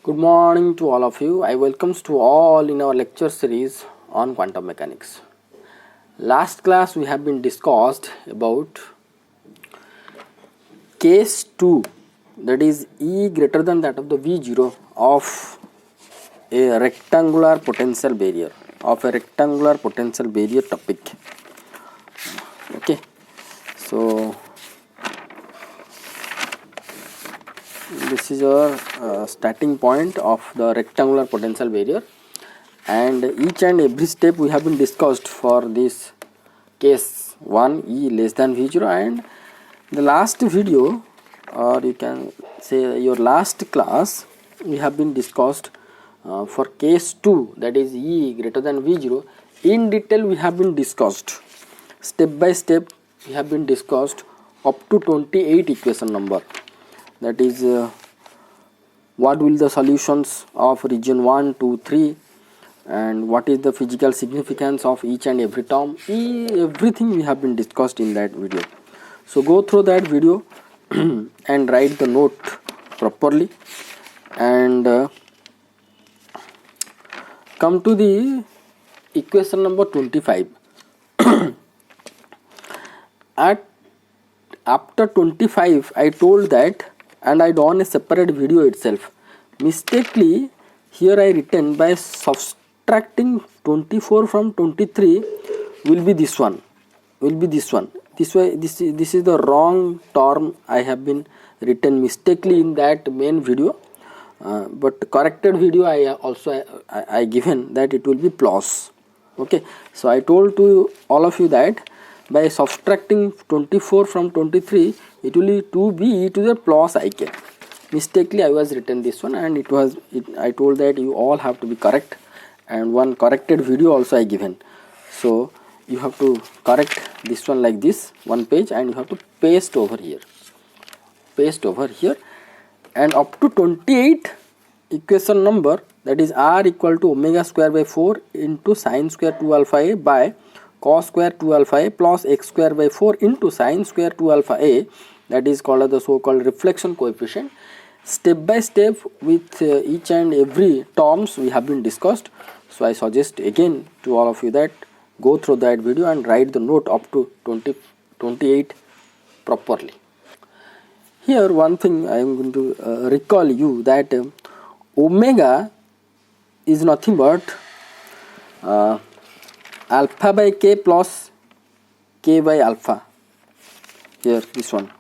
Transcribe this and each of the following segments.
Good morning to all of you. I welcomes to all in our lecture series on quantum mechanics. Last class we have been discussed about case 2, that is E greater than that of the V0 of a rectangular potential barrier topic. Okay, so this is our starting point of the rectangular potential barrier, and each and every step we have been discussed for this case 1 E less than V0, and the last video, or you can say your last class, we have been discussed for case 2, that is E greater than V0. In detail we have been discussed step by step. We have been discussed up to 28 equation number, that is what will the solutions of region 1, 2, 3, and what is the physical significance of each and every term. Everything we have been discussed in that video. So go through that video and write the note properly, and come to the equation number 25. After 25 I told that, and I done a separate video itself. Mistakenly here I written by subtracting 24 from 23 will be this one. This way, this is the wrong term I have been written mistakenly in that main video, but corrected video I given that it will be plus. Okay, so I told to all of you that by subtracting 24 from 23 it will be 2b e to the plus ik. Mistakenly I was written this one, and I told that you all have to be correct, and one corrected video also I given. So you have to correct this one like this, one page, and you have to paste over here, and up to 28 equation number, that is r equal to omega square by 4 into sine square 2 alpha a by cos square 2 alpha a plus x square by 4 into sine square 2 alpha a, that is called as the so called reflection coefficient. Step by step with each and every terms we have been discussed. So I suggest again to all of you that go through that video and write the note up to 28 properly. Here one thing I am going to recall you that omega is nothing but alpha by k plus k by alpha. Here this one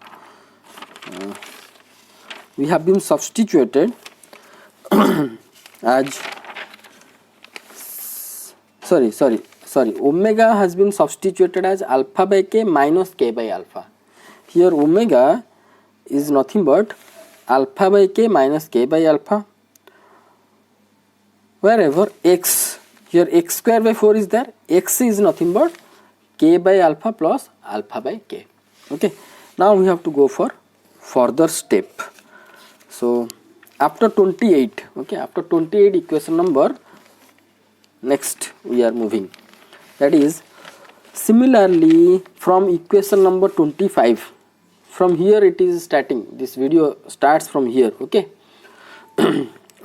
we have been substituted as sorry, omega has been substituted as alpha by k minus k by alpha. Here omega is nothing but alpha by k minus k by alpha, wherever x, here x square by 4 is there, x is nothing but k by alpha plus alpha by k. Okay, now we have to go for further step. So after 28, okay, after 28 equation number, next we are moving, that is similarly from equation number 25. From here it is starting, this video starts from here. Okay,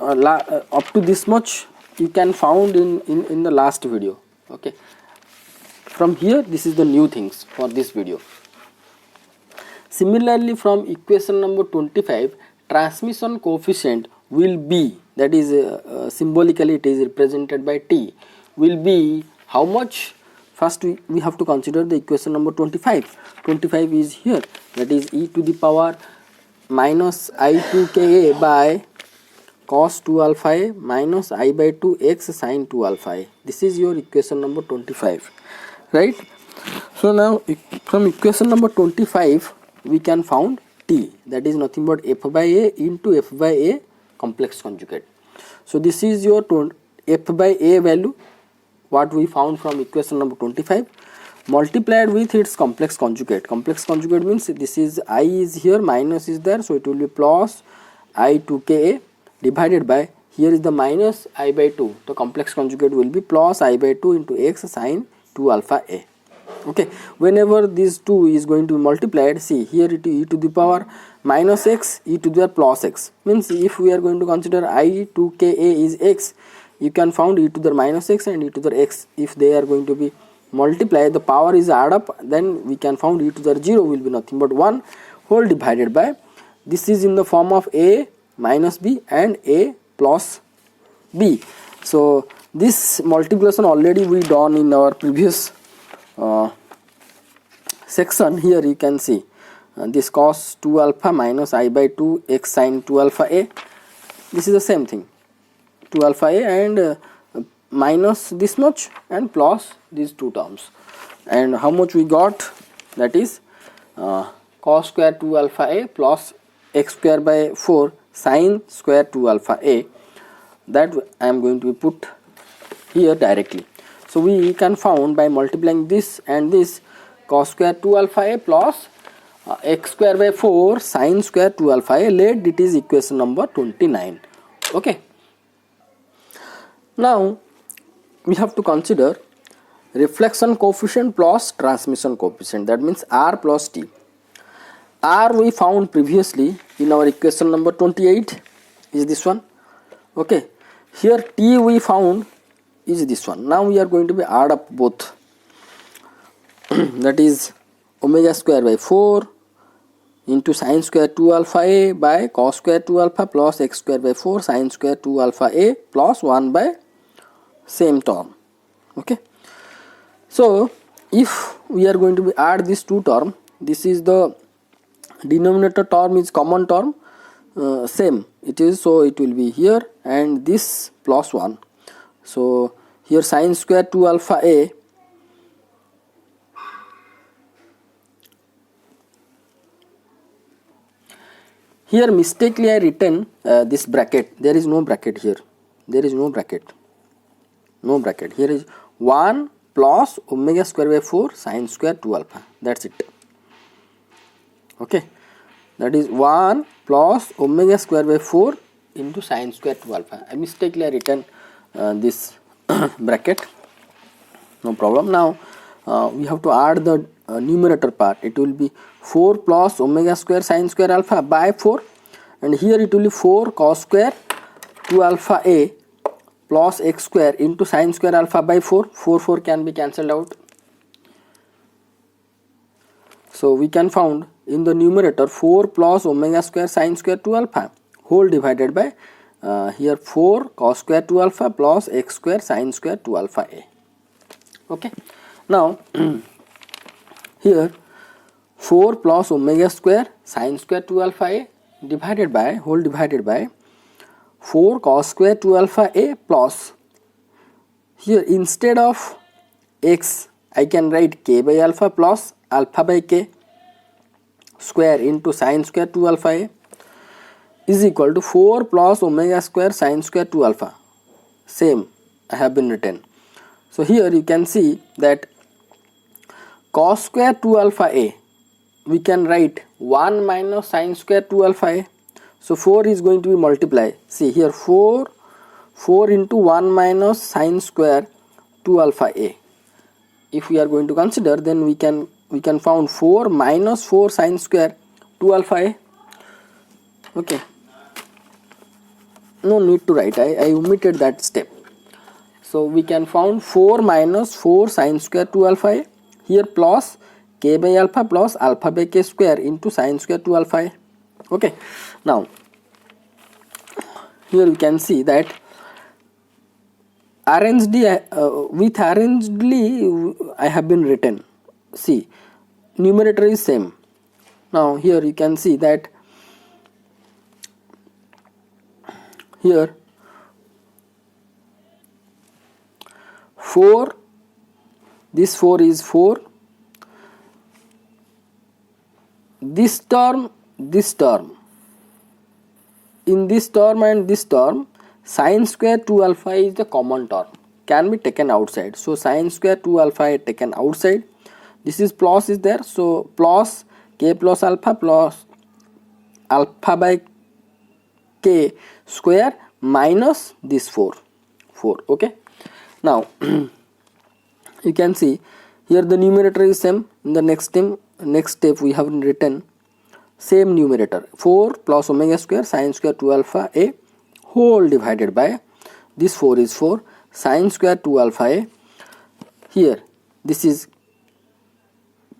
up to this much you can found in the last video. Okay, from here this is the new things for this video. Similarly from equation number 25, transmission coefficient will be, that is symbolically it is represented by t, will be how much? First we have to consider the equation number 25. 25 is here, that is e to the power minus I2ka by cos 2 alpha a minus I by 2 x sin 2 alpha a. This is your equation number 25, right? So now from equation number 25 we can found t, that is nothing but f by a into f by a complex conjugate. So this is your f by a value, what we found from equation number 25, multiplied with its complex conjugate. Complex conjugate means this is I is here, minus is there, so it will be plus I2ka divided by, here is the minus I by 2, the complex conjugate will be plus I by 2 into x sin 2 alpha a. Okay, whenever these two is going to be multiplied, see here it e to the power minus x, e to the power plus x, means if we are going to consider I to ka is x, you can found e to the minus x and e to the x. If they are going to be multiplied, the power is add up, then we can found e to the 0 will be nothing but 1 whole divided by, this is in the form of a minus b and a plus b. So this multiplication already we done in our previous section. Here you can see this cos 2 alpha minus I by 2 x sin 2 alpha a, this is the same thing, 2 alpha a and minus this much and plus these two terms, and how much we got, that is cos square 2 alpha a plus x square by 4 sin square 2 alpha a, that I am going to put here directly. So we can found by multiplying this and this, cos square 2 alpha a plus x square by 4 sin square 2 alpha a, let it is equation number 29. Okay, now we have to consider reflection coefficient plus transmission coefficient, that means R plus T. R we found previously in our equation number 28 is this one. Okay, here T we found is this one. Now we are going to be add up both that is omega square by 4 into sin square 2 alpha a by cos square 2 alpha plus x square by 4 sin square 2 alpha a plus 1 by same term. Okay, so if we are going to be add these two term, this is the denominator term is common term, same it is, so it will be here and this plus 1. So here sin square 2 alpha a here mistakenly I written this bracket, there is no bracket here, there is no bracket, here is 1 plus omega square by 4 sin square 2 alpha, that's it. Okay, that is 1 plus omega square by 4 into sin square 2 alpha. I mistakenly written this bracket, no problem. Now we have to add the numerator part, it will be 4 plus omega square sin square alpha by 4, and here it will be 4 cos square 2 alpha a plus x square into sin square alpha by 4, 4 can be cancelled out. So we can found in the numerator 4 plus omega square sin square 2 alpha whole divided by here 4 cos square 2 alpha plus x square sin square 2 alpha a. Okay, now here 4 plus omega square sin square 2 alpha a divided by whole divided by 4 cos square 2 alpha a plus, here instead of x I can write k by alpha plus alpha by k square into sin square 2 alpha a is equal to 4 plus omega square sin square 2 alpha, same I have been written. So here you can see that cos square 2 alpha a we can write 1 minus sin square 2 alpha a. So 4 is going to be multiplied. See here 4 into 1 minus sin square 2 alpha a. If we are going to consider, then we can found 4 minus 4 sin square 2 alpha a. Okay, no need to write, I omitted that step. So we can found 4 minus 4 sin square 2 alpha a, here plus k by alpha plus alpha by k square into sin square 2 alpha a. Okay, now here we can see that with arrangedly I have been written. See, numerator is same. Now here you can see that here 4, this 4 is 4, this term, in this term and this term sin square 2 alpha is the common term, can be taken outside. So sin square 2 alpha is taken outside, this is plus is there, so plus k plus alpha by k square minus this 4. Okay, now you can see Here the numerator is same. In the next step we have written same numerator, 4 plus omega square sine square 2 alpha a whole divided by this 4 is 4 sine square 2 alpha a. Here this is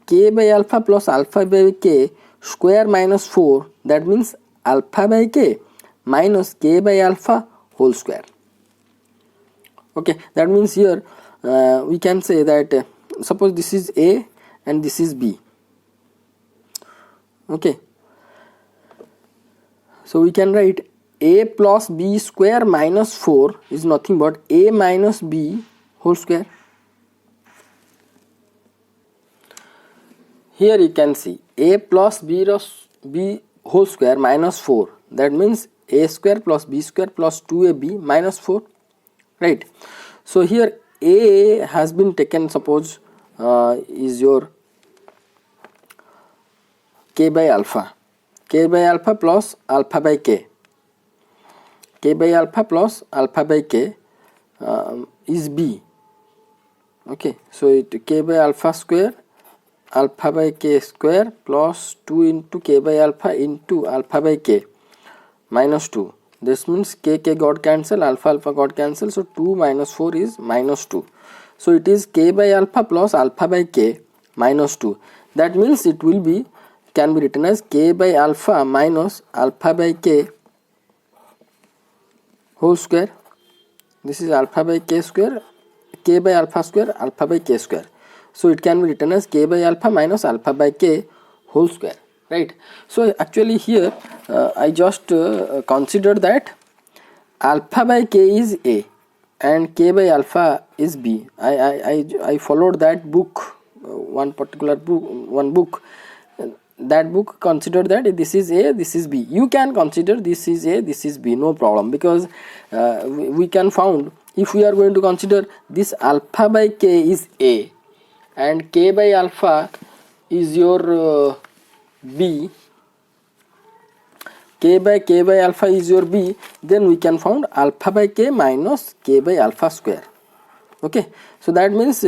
k by alpha plus alpha by k square minus 4, that means alpha by k minus k by alpha whole square. Okay, that means here we can say that suppose this is a and this is b. Okay, so we can write a plus b square minus 4 is nothing but a minus b whole square. Here you can see a plus b whole square minus 4, that means a square plus b square plus 2ab minus 4, right? So here a has been taken, suppose is your k by alpha plus alpha by k by alpha plus alpha by k is b. Okay, so it k by alpha square alpha by k square plus 2 into k by alpha into alpha by k minus 2. This means k got cancelled, alpha got cancelled, so 2 minus 4 is minus 2. So it is k by alpha plus alpha by k minus 2. That means it will be, can be written as k by alpha minus alpha by k whole square. This is alpha by k square, k by alpha square, alpha by k square. So it can be written as k by alpha minus alpha by k whole square, right? So actually here I just considered that alpha by k is a and k by alpha is b. I followed that book, one particular book, that book considered that this is a, this is b. You can consider this is a, this is b, no problem, because we can found if we are going to consider this alpha by k is a and k by alpha is your b, k by alpha is your b, then we can found alpha by k minus k by alpha square. Okay, so that means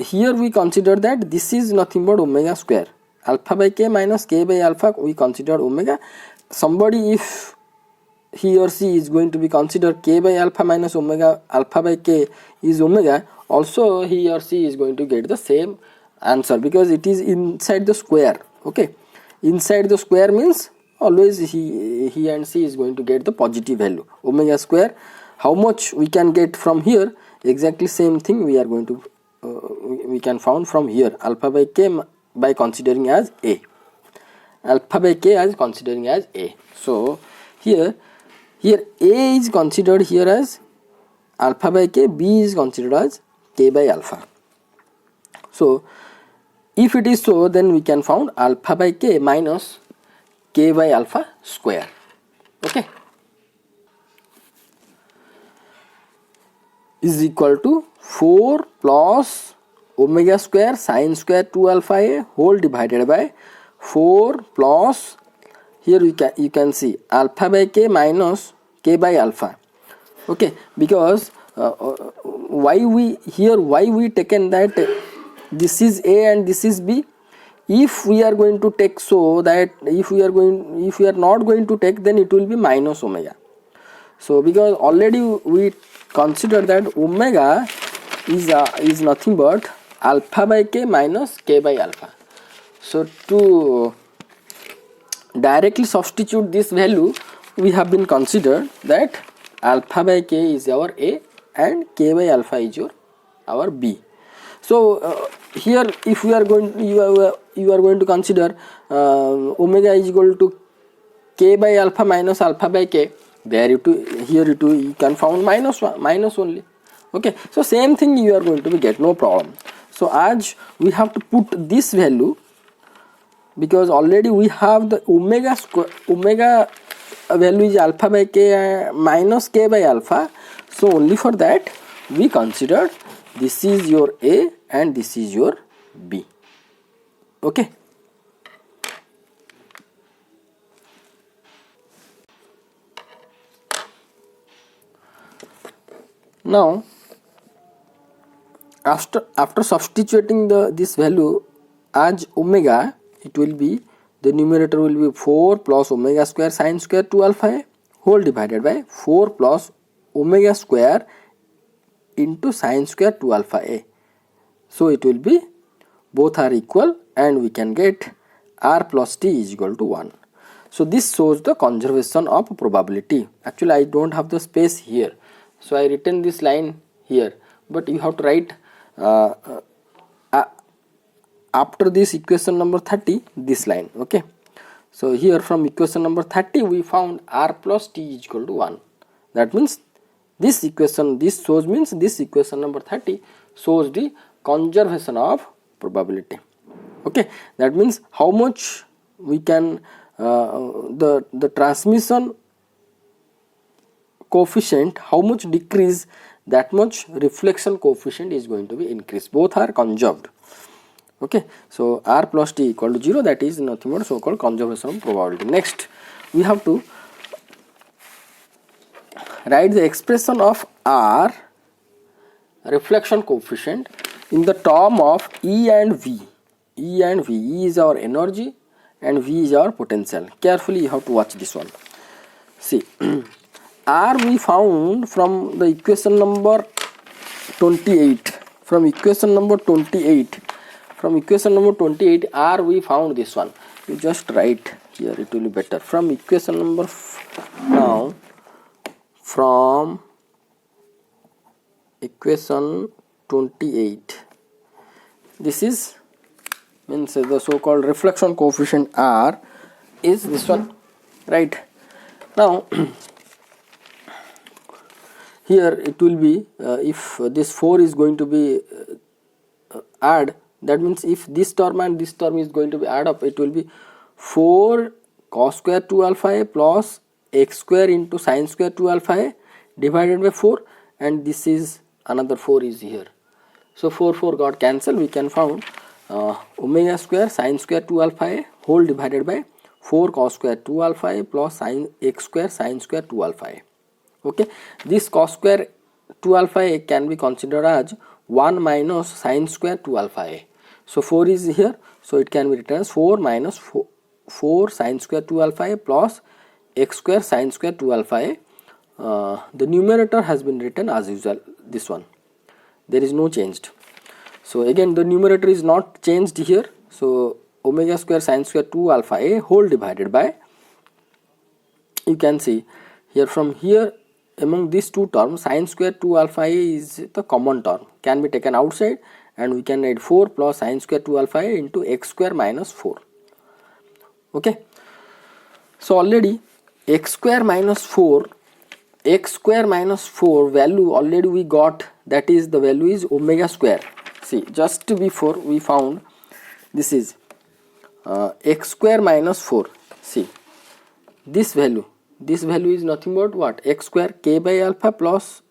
here we consider that this is nothing but omega square. Alpha by k minus k by alpha we consider omega. Somebody, if he or she is going to be considered k by alpha minus omega, alpha by k is omega, also he or she is going to get the same answer because it is inside the square. Okay, inside the square means always he and she is going to get the positive value. Omega square, how much we can get from here, exactly same thing we are going to we can found from here. Alpha by k by considering as a, alpha by k as considering as a. So here a is considered here as alpha by k, b is considered as k by alpha. So if it is so, then we can found alpha by k minus k by alpha square. Okay, is equal to 4 plus omega square sine square 2 alpha a whole divided by 4 plus, here you can see alpha by k minus k by alpha. Okay, because why we taken that this is a and this is b. If we are going to take, so that if we are not going to take, then it will be minus omega. So because already we consider that omega is nothing but alpha by k minus k by alpha. So to directly substitute this value, we have been considered that alpha by k is our a and k by alpha is our b. So here if we are going, you are going to consider omega is equal to k by alpha minus alpha by k, there you can found minus only. Okay, so same thing you are going to be get, no problem. So as we have to put this value, because already we have the omega value is alpha by k minus k by alpha, so only for that we considered this is your a and this is your b. Okay, now after substituting this value as omega, it will be, the numerator will be 4 plus omega square sine square 2 alpha a whole divided by 4 plus omega square into sine square 2 alpha a. So it will be, both are equal, and we can get r plus t is equal to 1. So this shows the conservation of probability. Actually I don't have the space here, so I written this line here, but you have to write after this equation number 30 this line. Okay, so here from equation number 30 we found r plus t is equal to 1. That means this equation, this shows, means this equation number 30 shows the conservation of probability. Okay, that means how much we can the transmission coefficient, how much decrease, that much reflection coefficient is going to be increased. Both are conserved. Okay, so r plus t equal to 0, that is nothing but so called conservation of probability. Next we have to write the expression of r reflection coefficient in the term of E and V. E and V, E is our energy and V is our potential. Carefully you have to watch this one. See, R we found from the equation number 28. From equation number 28, R we found this one. You just write here, it will be better. From equation number from equation 28, this is, means the so called reflection coefficient R is this one, right? Now here it will be, if this 4 is going to be add, that means if this term and this term is going to be add up, it will be 4 cos square 2 alpha a plus x square into sine square 2 alpha a divided by 4, and this is another 4 is here. So 4 got cancelled. We can found omega square sine square 2 alpha a whole divided by 4 cos square 2 alpha a plus sine x square sine square 2 alpha a. Okay, this cos square 2 alpha a can be considered as 1 minus sine square 2 alpha a. So 4 is here, so it can be written as 4 minus 4 sine square 2 alpha a plus x square sine square 2 alpha a. The numerator has been written as usual, this one, there is no changed. So again the numerator is not changed here, so omega square sine square 2 alpha a whole divided by, you can see here, from here among these two terms sine square 2 alpha a is the common term, can be taken outside, and we can write 4 plus sine square 2 alpha a into x square minus 4. Okay, so already x square minus 4 value already we got, that is the value is omega square. See, just before we found this is x square minus 4. See, this value is nothing but what, x square k by alpha plus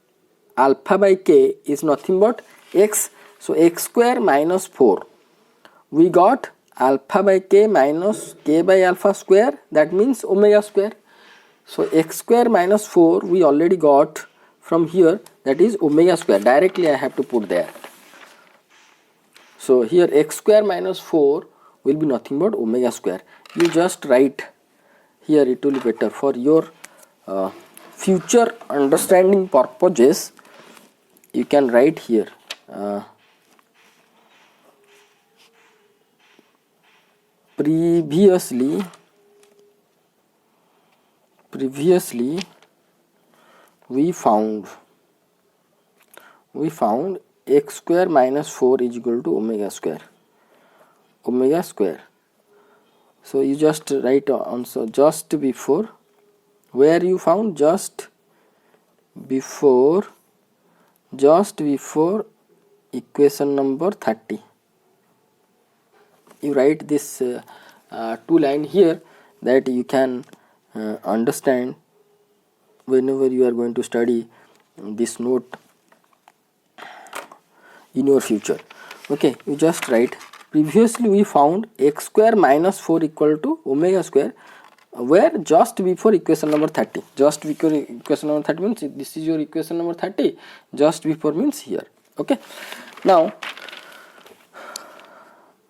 alpha by k is nothing but x. So x square minus 4, we got alpha by k minus k by alpha square, that means omega square. So x square minus 4 we already got from here, that is omega square, directly I have to put there. So here x square minus 4 will be nothing but omega square. You just write here, it will be better for your future understanding purposes. You can write here previously we found x square minus 4 is equal to omega square. So you just write answer just before, where you found just before equation number 30. You write this 2 line here, that you can understand whenever you are going to study this note in your future. Okay, you just write previously we found x square minus 4 equal to omega square, where just before equation number 30. Just before equation number 30 means this is your equation number 30, just before means here. Okay, Now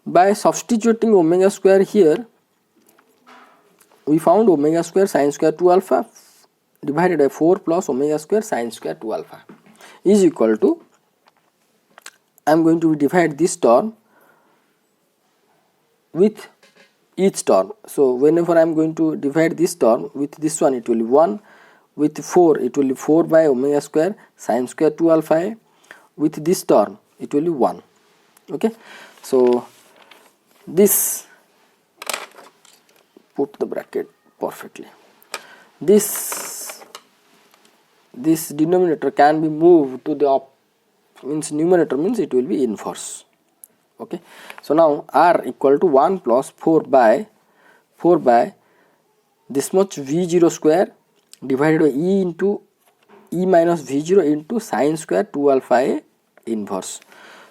by substituting omega square here, we found omega square sin square 2 alpha divided by 4 plus omega square sin square 2 alpha is equal to, I am going to divide this term with each term. So whenever I am going to divide this term with this one, it will be 1, with 4 it will be 4 by omega square sin square 2 alpha a, with this term it will be 1. Okay, so this, put the bracket perfectly, this denominator can be moved to the means numerator, means it will be inverse. Okay, so now r equal to 1 plus 4 by this much v0 square divided by e into e minus v0 into sin square 2 alpha a inverse.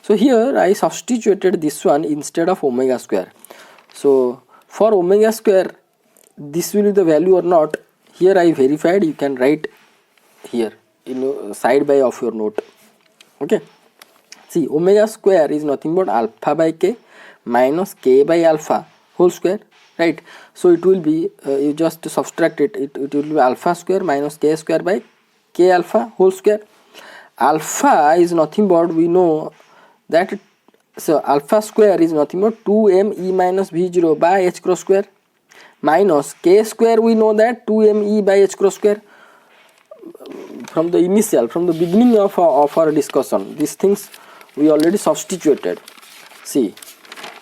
So here I substituted this one instead of omega square. So for omega square, this will be the value or not, here I verified. You can write here in side by of your note. Okay, see, omega square is nothing but alpha by k minus k by alpha whole square, right? So it will be you just subtract it, it will be alpha square minus k square by k alpha whole square. Alpha is nothing but, we know that, so alpha square is nothing but 2m e minus v0 by h cross square minus k square, we know that 2m e by h cross square. From the beginning of our discussion, these things we already substituted. See,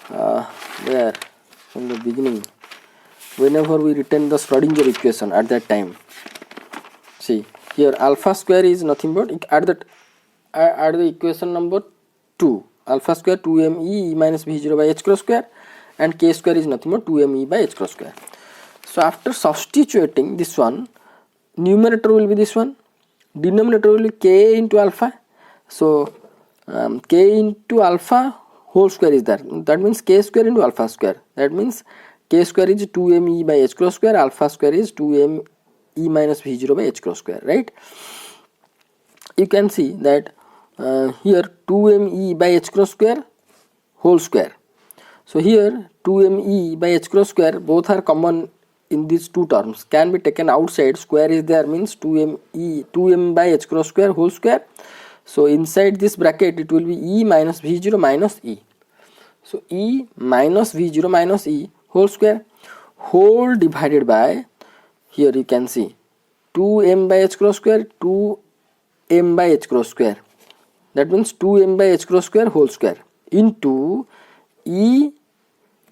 there from the beginning, whenever we written the Schrodinger equation at that time, see here alpha square is nothing but at the equation number 2, alpha square 2m e minus v0 by h cross square, and k square is nothing but 2m e by h cross square. So after substituting this one, numerator will be this one, denominator will be k into alpha. So k into alpha whole square is there, that means k square into alpha square, that means k square is 2m e by h cross square, alpha square is 2m e minus v0 by h cross square, right? You can see that here 2m e by h cross square whole square. So here 2m e by h cross square, both are common in these two terms, can be taken outside, square is there, means 2m by h cross square whole square. So inside this bracket it will be e minus v0 minus e. So e minus v0 minus e whole square whole divided by, here you can see 2m by h cross square, 2m by h cross square, that means 2m by h cross square whole square into e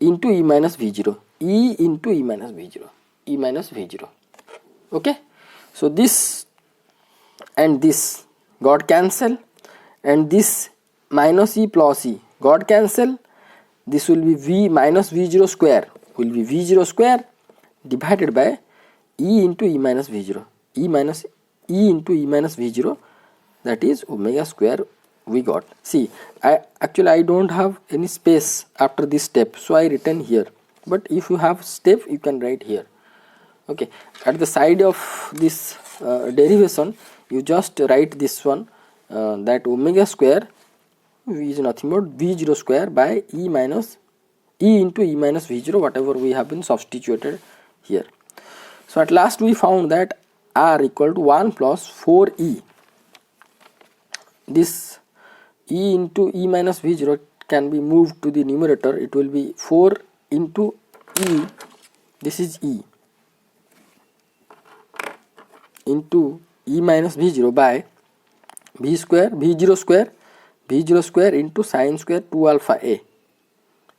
minus v0, e into e minus v0. Okay, so this and this got cancel, and this minus e plus e got cancel. This will be v minus v0 square will be v0 square divided by e into e minus v0, e into e minus v0, that is omega square we got. See, I don't have any space after this step, so I written here, but if you have step you can write here. Okay, at the side of this derivation you just write this one, that omega square is nothing but v0 square by e into e minus v0, whatever we have been substituted here. So at last we found that r equal to 1 plus 4e. This e into e minus v0 can be moved to the numerator, it will be 4 into e, this is e, into e minus v0 by v0 square into sin square 2 alpha a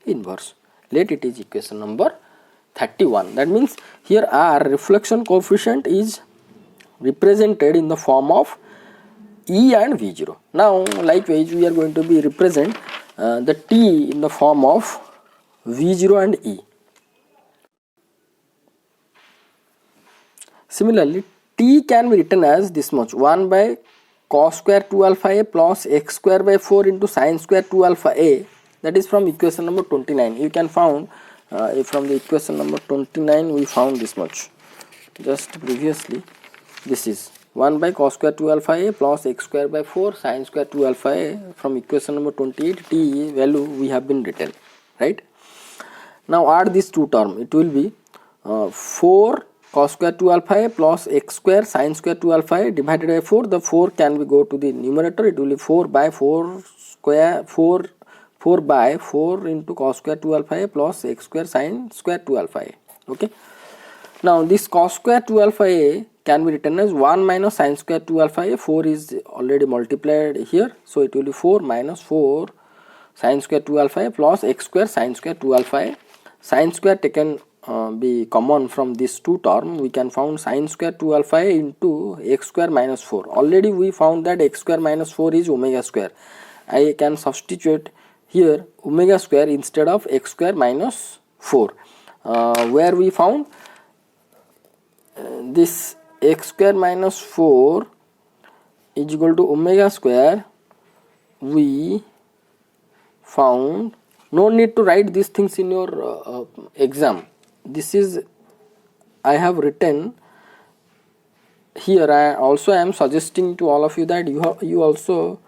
inverse. Let it is equation number 31. That means here r, reflection coefficient, is represented in the form of e and v0. Now likewise we are going to be represent the t in the form of v0 and e. Similarly, t can be written as this much, 1 by cos square 2 alpha a plus x square by 4 into sin square 2 alpha a, that is from equation number 29. You can found from the equation number 29 we found this much, just previously this is 1 by cos square 2 alpha a plus x square by 4 sin square 2 alpha a. From equation number 28, t value we have been written, right? Now add these two terms. It will be 4 cos square 2 alpha a plus x square sin square 2 alpha a divided by 4. The 4 can be go to the numerator. It will be 4 by 4 square 4 by 4 into cos square 2 alpha a plus x square sin square 2 alpha a. Okay. Now this cos square 2 alpha a can be written as 1 minus sin square 2 alpha a. 4 is already multiplied here, so it will be 4 minus 4 sin square 2 alpha a plus x square sin square 2 alpha a. Sin square taken be common from this two term, we can found sin square 2 alpha a into x square minus 4. Already we found that x square minus 4 is omega square. I can substitute here omega square instead of x square minus 4, where we found this x square minus 4 is equal to omega square. We found, no need to write these things in your exam. This is I have written here. I am suggesting to all of you that you also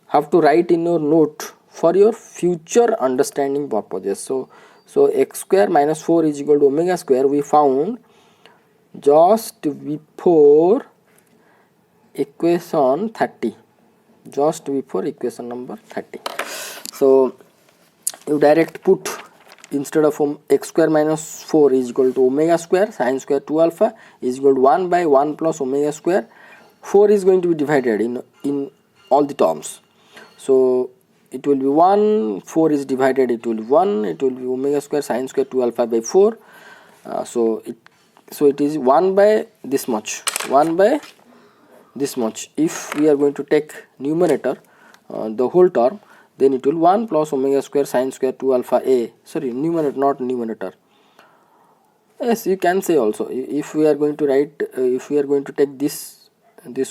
have to write in your note for your future understanding purposes. So x square minus 4 is equal to omega square we found just before equation 30, just before equation number 30. So you direct put, instead of x square minus 4 is equal to omega square sin square 2 alpha is equal to 1 by 1 plus omega square. 4 is going to be divided in all the terms, so it will be 1, 4 is divided, it will be 1, it will be omega square sin square 2 alpha by 4. So it is 1 by this much, 1 by this much. If we are going to take numerator, the whole term, then it will 1 plus omega square sin square 2 alpha a, sorry, numerator, not numerator. Yes, you can say also, if we are going to write, if we are going to take this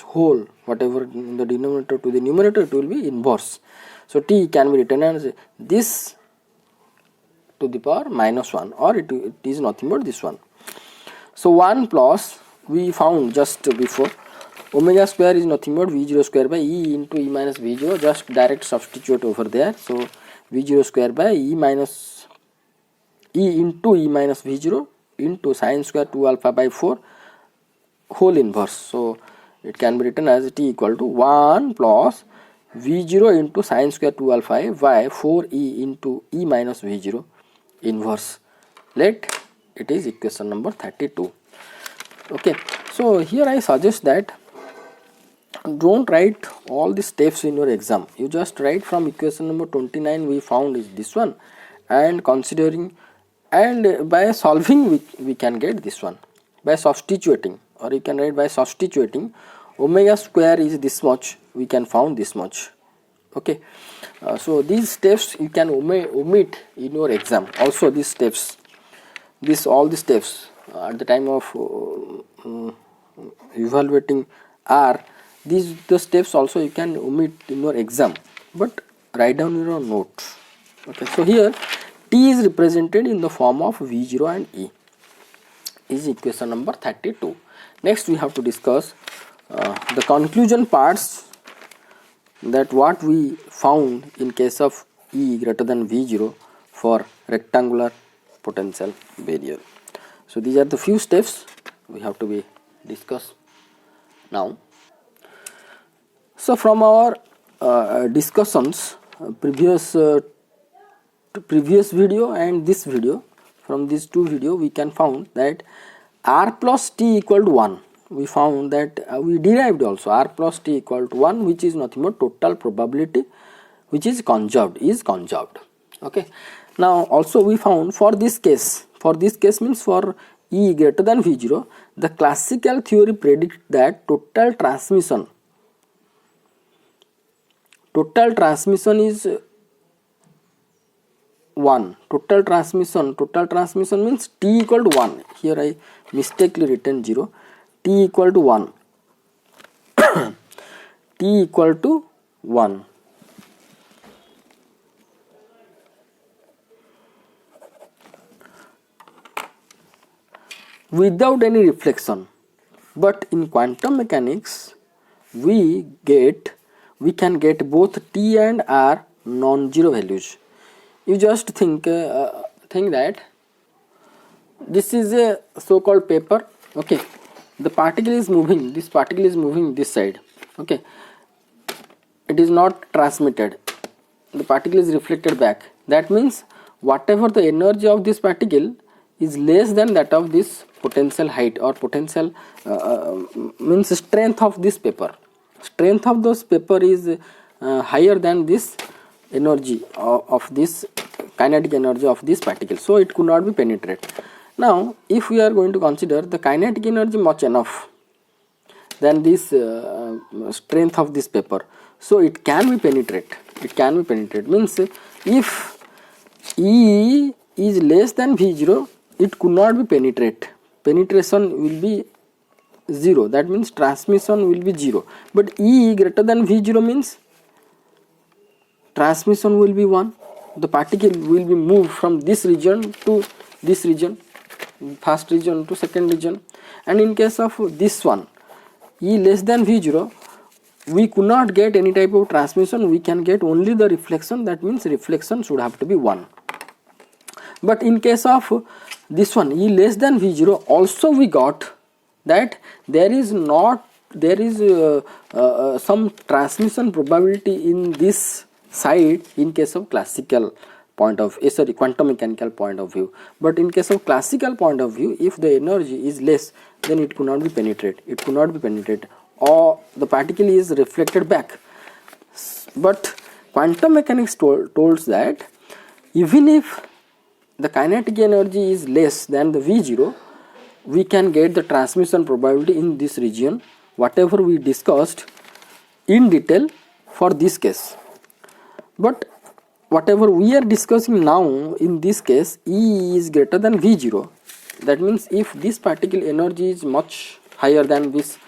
whole, whatever in the denominator to the numerator, it will be inverse. So t can be written as this to the power minus 1, or it is nothing but this one. So 1 plus, we found just before, omega square is nothing but v0 square by e into e minus v0, just direct substitute over there. So v0 square by e into e minus v0 into sin square 2 alpha by 4 whole inverse. So it can be written as t equal to 1 plus v0 into sin square 2 alpha by 4e into e minus v0 inverse. Let it is equation number 32. Okay, so here I suggest that don't write all the steps in your exam. You just write from equation number 29 we found is this one, and considering, and by solving we can get this one by substituting, or you can write by substituting omega square is this much, we can found this much. Okay, so these steps you can omit in your exam. Also these steps, all the steps at the time of evaluating are the steps also you can omit in your exam, but write down in your note. Okay, so here t is represented in the form of v0 and e, is equation number 32. Next we have to discuss the conclusion parts, that what we found in case of e greater than v0 for rectangular potential barrier. So these are the few steps we have to be discussed now. So from our discussions, previous video and this video, from these two video we can found that r plus t equal to 1. We found that we derived also r plus t equal to 1, which is nothing but total probability which is conserved, Okay, now also we found for this case means for e greater than v0, the classical theory predicts that total transmission is 1. Total transmission means t equal to 1. Here I mistakenly written 0. T equal to 1. T equal to 1. Without any reflection. But in quantum mechanics, we can get both t and r non-zero values. You just think that this is a so-called paper. Okay, the particle is moving. This particle is moving this side. Okay, it is not transmitted. The particle is reflected back. That means whatever the energy of this particle is less than that of this potential height or potential means strength of this paper. Strength of this paper is higher than this energy of this kinetic energy of this particle, so it could not be penetrated. Now if we are going to consider the kinetic energy much enough than this strength of this paper, so it can be penetrated. It can be penetrated means if E is less than V0, it could not be penetrated. Penetration will be 0, that means transmission will be 0. But E greater than V0 means transmission will be 1. The particle will be moved from this region to this region, first region to second region. And in case of this one, E less than V0, we could not get any type of transmission, we can get only the reflection, that means reflection should have to be 1. But in case of this one, E less than V0, also we got that there is some transmission probability in this side in case of classical point of quantum mechanical point of view. But in case of classical point of view, if the energy is less, then it could not be penetrated. It could not be penetrated, or the particle is reflected back. But quantum mechanics told that even if the kinetic energy is less than the V0, we can get the transmission probability in this region, whatever we discussed in detail for this case. But whatever we are discussing now in this case, E is greater than V0. That means if this particle energy is much higher than this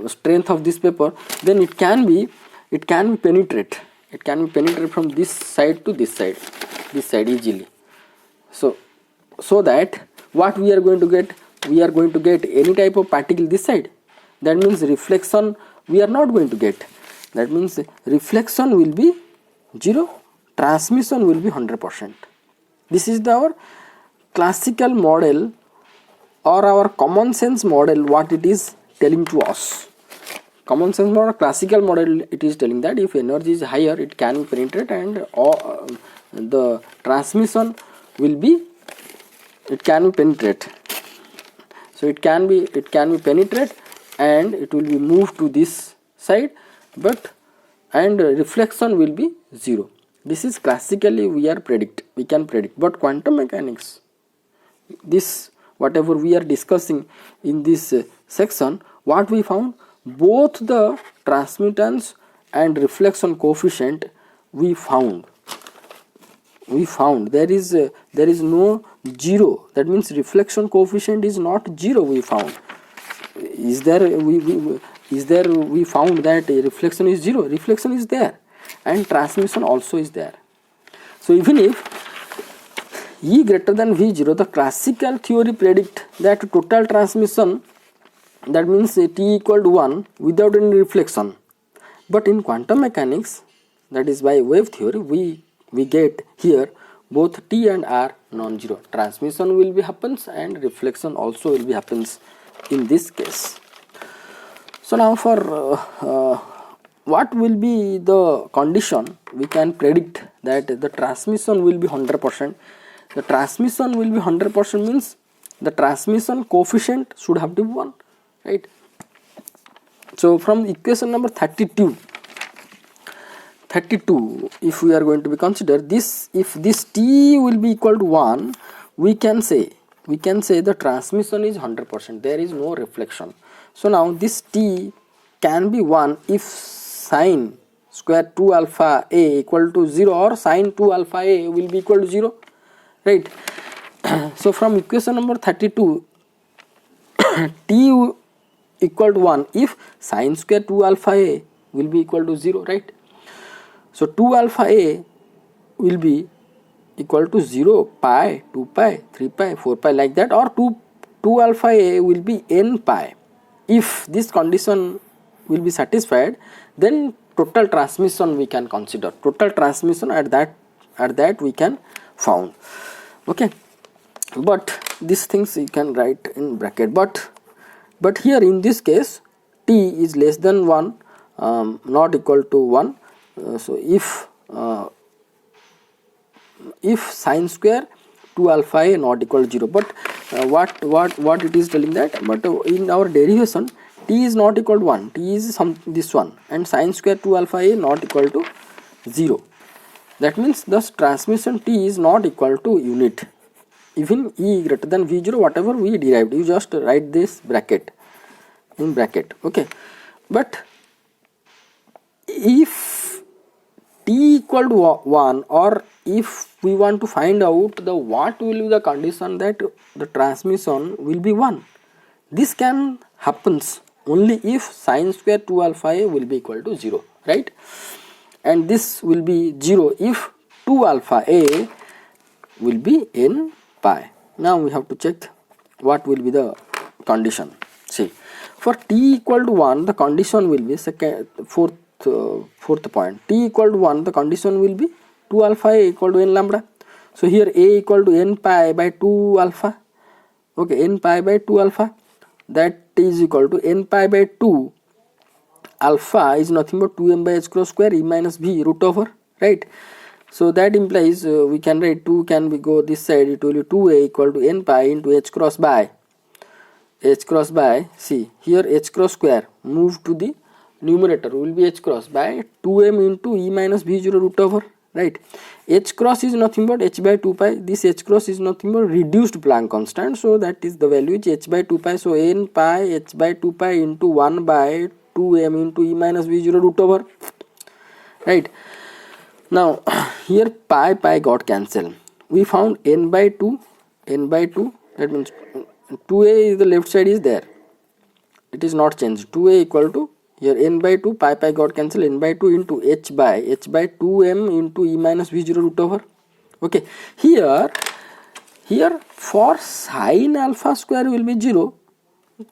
strength of this paper, then it can be penetrated. It can be penetrated from this side to this side easily. So that what we are going to get, we are going to get any type of particle this side. That means reflection we are not going to get. That means reflection will be 0, transmission will be 100%. This is our classical model or our common sense model, what it is telling to us. Common sense model, classical model, it is telling that if energy is higher, it can penetrate, and the transmission will be, it can penetrate. So it can be penetrate and it will be moved to this side, and reflection will be 0. This is classically we can predict. But quantum mechanics, this whatever we are discussing in this section, what we found, both the transmittance and reflection coefficient we found there is no 0. That means reflection coefficient is not 0. We found we found that reflection is 0. Reflection is there and transmission also is there. So even if E greater than V0, the classical theory predict that total transmission, that means T equal to 1 without any reflection. But in quantum mechanics, that is by wave theory, we get here both T and R non-zero. Transmission will be happens and reflection also will be happens in this case. So now for what will be the condition, we can predict that the transmission will be 100%. The transmission will be 100% means the transmission coefficient should have to be 1, right? So from equation number 32, if we are going to be consider this, if this T will be equal to 1, we can say the transmission is 100%, there is no reflection. So now this T can be 1 if sine square 2 alpha a equal to 0 or sine 2 alpha a will be equal to 0, right? So from equation number 32, T equal to 1 if sine square 2 alpha a will be equal to 0, right? So 2 alpha a will be equal to 0, pi, 2 pi, 3 pi, 4 pi like that, or 2 alpha a will be n pi. if this condition will be satisfied, then total transmission we can consider. Total transmission at that we can found. Okay, but these things you can write in bracket. But here in this case, t is less than 1, not equal to 1. So if sine square 2 alpha a not equal to 0, but what it is telling that, but in our derivation t is not equal to 1, t is this one, and sine square 2 alpha a not equal to 0. That means the transmission t is not equal to unit. Even e greater than v0, whatever we derived, you just write this bracket in bracket. Okay, but if t equal to 1, or if we want to find out the what will be the condition that the transmission will be 1, this can happens only if sine square 2 alpha a will be equal to 0, right? And this will be 0 if 2 alpha a will be in pi. Now we have to check what will be the condition. See, for t equal to 1, the condition will be fourth point. T equal to 1, the condition will be 2 alpha a equal to n lambda. So here a equal to n pi by 2 alpha. Okay, n pi by 2 alpha, that is equal to n pi by 2 alpha is nothing but 2m by h cross square e minus v root over, right? So that implies we can write 2 can be go this side, it will be 2a equal to n pi into h cross by see here h cross square move to the numerator will be h cross by 2m into e minus v0 root over, right? H cross is nothing but h by 2 pi. This h cross is nothing but reduced Planck constant, so that is the value is h by 2 pi. So n pi h by 2 pi into 1 by 2m into e minus v0 root over, right? Now here pi got cancelled. We found n by 2, that means 2a is the left side is there, it is not changed. 2a equal to here n by 2, pi got cancelled, n by 2 into h by 2m into e minus v0 root over. Okay, here for sine alpha square will be 0,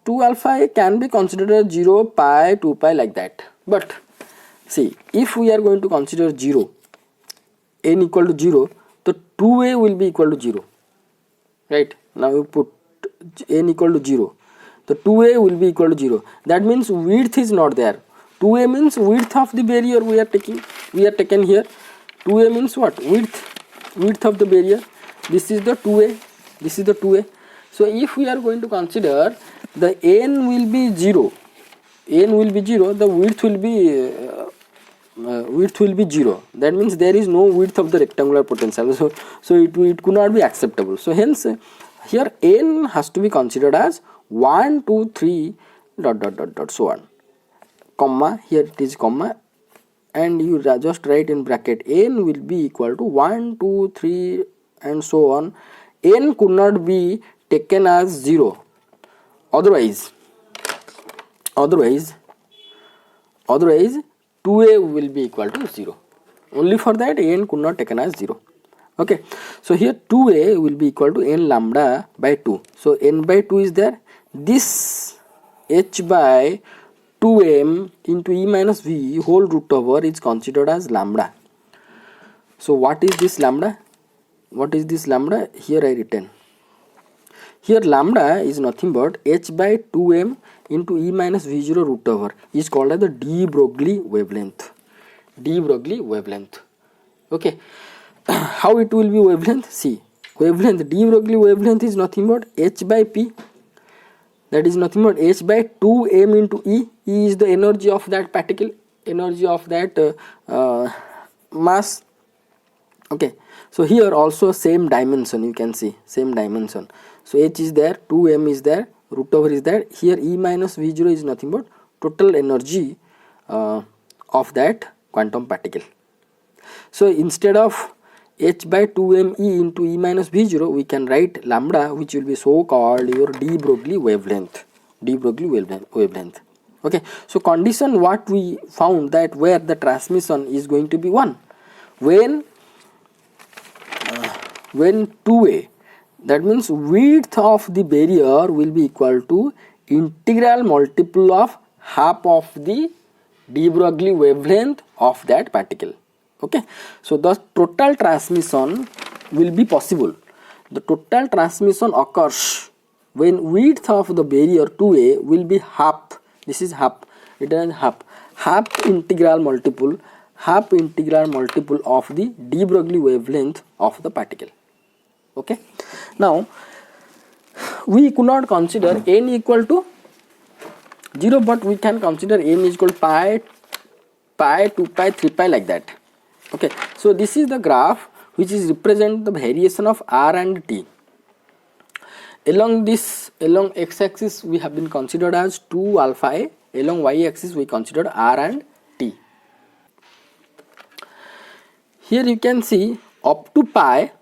2 alpha a can be considered as 0, pi, 2 pi like that. But see, if we are going to consider 0, n equal to 0, the 2a will be equal to 0, right? Now you put n equal to 0, the 2a will be equal to 0. That means width is not there. 2a means width of the barrier we are taken here. 2a means what? Width of the barrier. This is the 2a. So if we are going to consider the n will be 0, the width will be 0. That means there is no width of the rectangular potential, so it could not be acceptable. So hence here n has to be considered as 1 2 3 ... so on, comma, here it is comma, and you just write in bracket n will be equal to 1 2 3 and so on. N could not be taken as 0, otherwise 2a will be equal to 0. Only for that n could not taken as 0. Okay, so here 2a will be equal to n lambda by 2. So n by 2 is there. This h by 2m into e minus v whole root over is considered as lambda. So what is this lambda? Here I written. Here lambda is nothing but h by 2m into e minus v0 root over is called as the de Broglie wavelength. Okay, how it will be wavelength? See, wavelength, de Broglie wavelength is nothing but h by p, that is nothing but h by 2m into e. E is the energy of that particle, energy of that mass. Okay, so here also same dimension, you can see same dimension. So h is there, 2m is there, root over is there. Here e minus v0 is nothing but total energy of that quantum particle. So instead of h by 2m e into e minus v0, we can write lambda, which will be so called your de Broglie wavelength. Okay, so condition what we found, that where the transmission is going to be 1, when 2a, that means width of the barrier will be equal to integral multiple of half of the de Broglie wavelength of that particle. Okay, so the total transmission will be possible. The total transmission occurs when width of the barrier 2a will be half. This is half, it is half integral multiple of the de Broglie wavelength of the particle. Okay, now we could not consider n equal to 0, but we can consider n is equal to pi, 2 pi, 3 pi, like that. Okay, so this is the graph which is represent the variation of r and t. Along x axis we have been considered as 2 alpha a, along y axis we considered r and t. Here you can see up to pi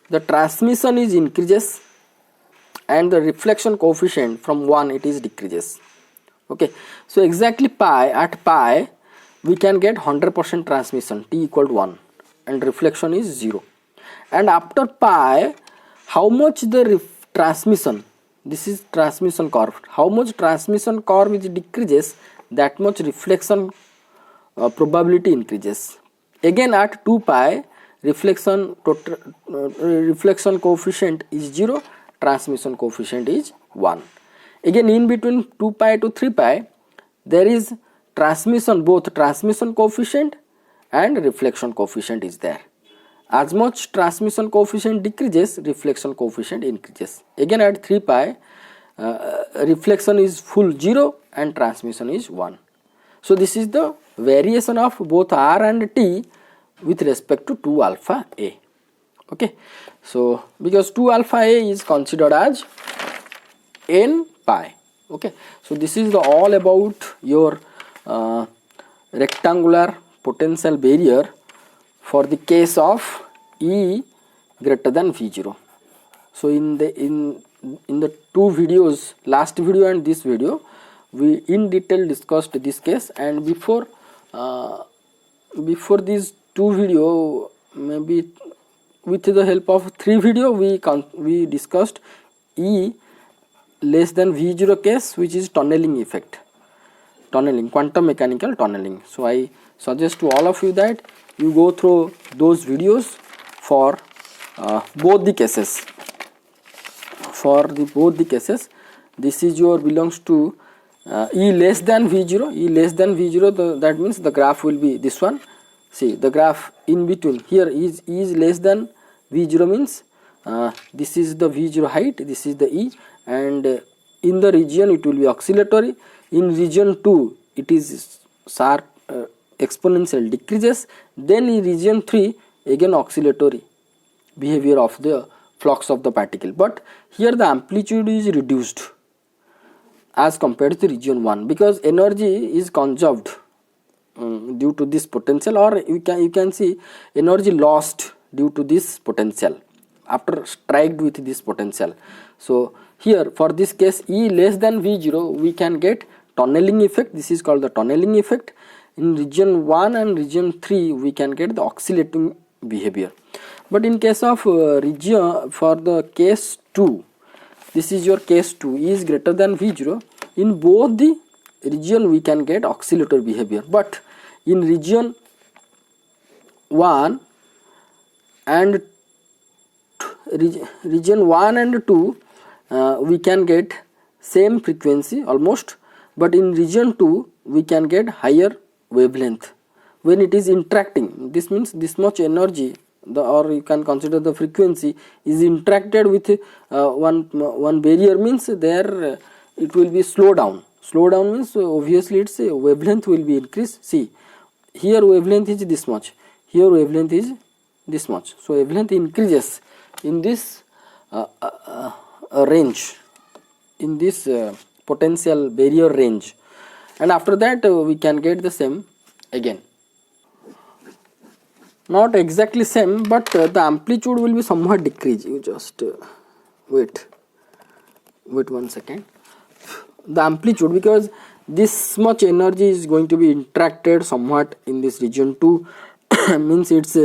the transmission is increases and the reflection coefficient from 1 it is decreases. Okay, so exactly at pi we can get 100% transmission, t equal to 1, and reflection is 0. And after pi, how much the transmission, this is transmission curve, how much transmission curve is decreases, that much reflection probability increases. Again at 2 pi reflection coefficient is 0, transmission coefficient is 1. Again in between 2 pi to 3 pi there is transmission, both transmission coefficient and reflection coefficient is there. As much transmission coefficient decreases, reflection coefficient increases. Again at 3 pi reflection is full 0 and transmission is 1. So this is the variation of both r and t with respect to 2 alpha a. Okay, so because 2 alpha a is considered as n pi. Okay, so this is the all about your rectangular potential barrier for the case of E greater than V0. So in the two videos, last video and this video, we in detail discussed this case, and before these two video, maybe with the help of 3 video, we discussed E less than V0 case, which is tunneling effect, quantum mechanical tunneling. So I suggest to all of you that you go through those videos for both the cases. This is your belongs to E less than V0. That means the graph will be this one. See the graph in between here is less than V0 means this is the V0 height, this is the E, and in the region it will be oscillatory. In region 2 it is sharp exponential decreases. Then in region 3 again oscillatory behavior of the flux of the particle, but here the amplitude is reduced as compared to region 1 because energy is conserved due to this potential, or you can see energy lost due to this potential after striked with this potential. So here for this case E less than V0 we can get tunneling effect. This is called the tunneling effect. In region 1 and region 3 we can get the oscillating behavior. But in case of region, for the case 2, this is your case 2, E is greater than V0. In both the region we can get oscillator behavior, but in region 1 and region 1 and 2 we can get same frequency almost, but in region 2 we can get higher wavelength when it is interacting. This means this much energy, or you can consider the frequency is interacted with one barrier, means there it will be slow down. Slow down means obviously its wavelength will be increased. See here wavelength is this much, here wavelength is this much, so wavelength increases in this range, in this potential barrier range, and after that we can get the same again. Not exactly same, but the amplitude will be somewhat decreased. You just wait 1 second. The amplitude, because this much energy is going to be interacted somewhat in this region 2 means its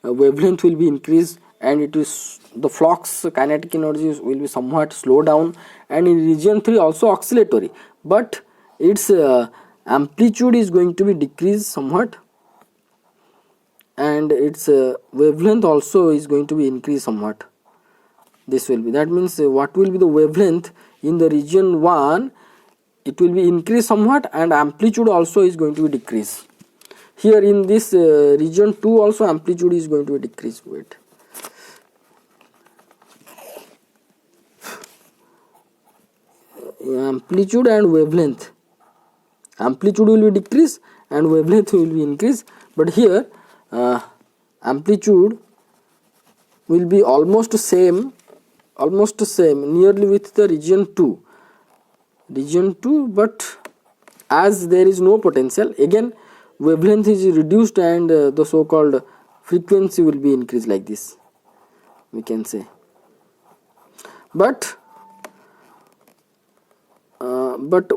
wavelength will be increased and it is the flux kinetic energy will be somewhat slow down, and in region 3 also oscillatory, but its amplitude is going to be decreased somewhat, and its wavelength also is going to be increased somewhat. This will be, that means what will be the wavelength in the region 1, it will be increased somewhat, and amplitude also is going to be decreased. Here in this region 2 also amplitude is going to be decreased. Wait, amplitude and wavelength, amplitude will be decreased and wavelength will be increased, but here amplitude will be almost same nearly with the region 2, but as there is no potential, again wavelength is reduced and the so called frequency will be increased, like this we can say. But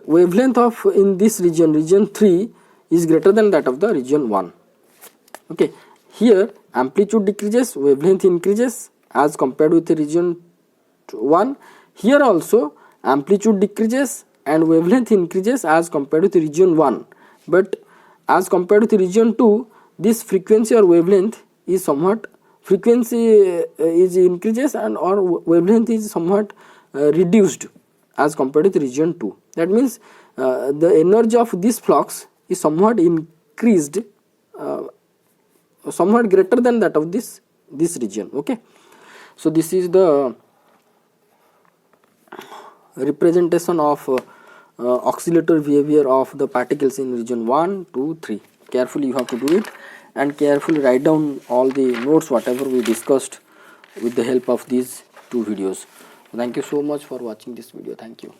wavelength of in this region 3 is greater than that of the region 1. Okay, here amplitude decreases, wavelength increases as compared with the region 1. Here also amplitude decreases and wavelength increases as compared with the region 1, but as compared with the region 2, this frequency or wavelength is somewhat, frequency is increases and or wavelength is somewhat reduced as compared with the region 2. That means the energy of this flux is somewhat increased, somewhat greater than that of this region. Okay, so this is the representation of oscillatory behavior of the particles in region 1, 2, 3. Carefully you have to do it, and carefully write down all the notes whatever we discussed with the help of these two videos. Thank you so much for watching this video. Thank you.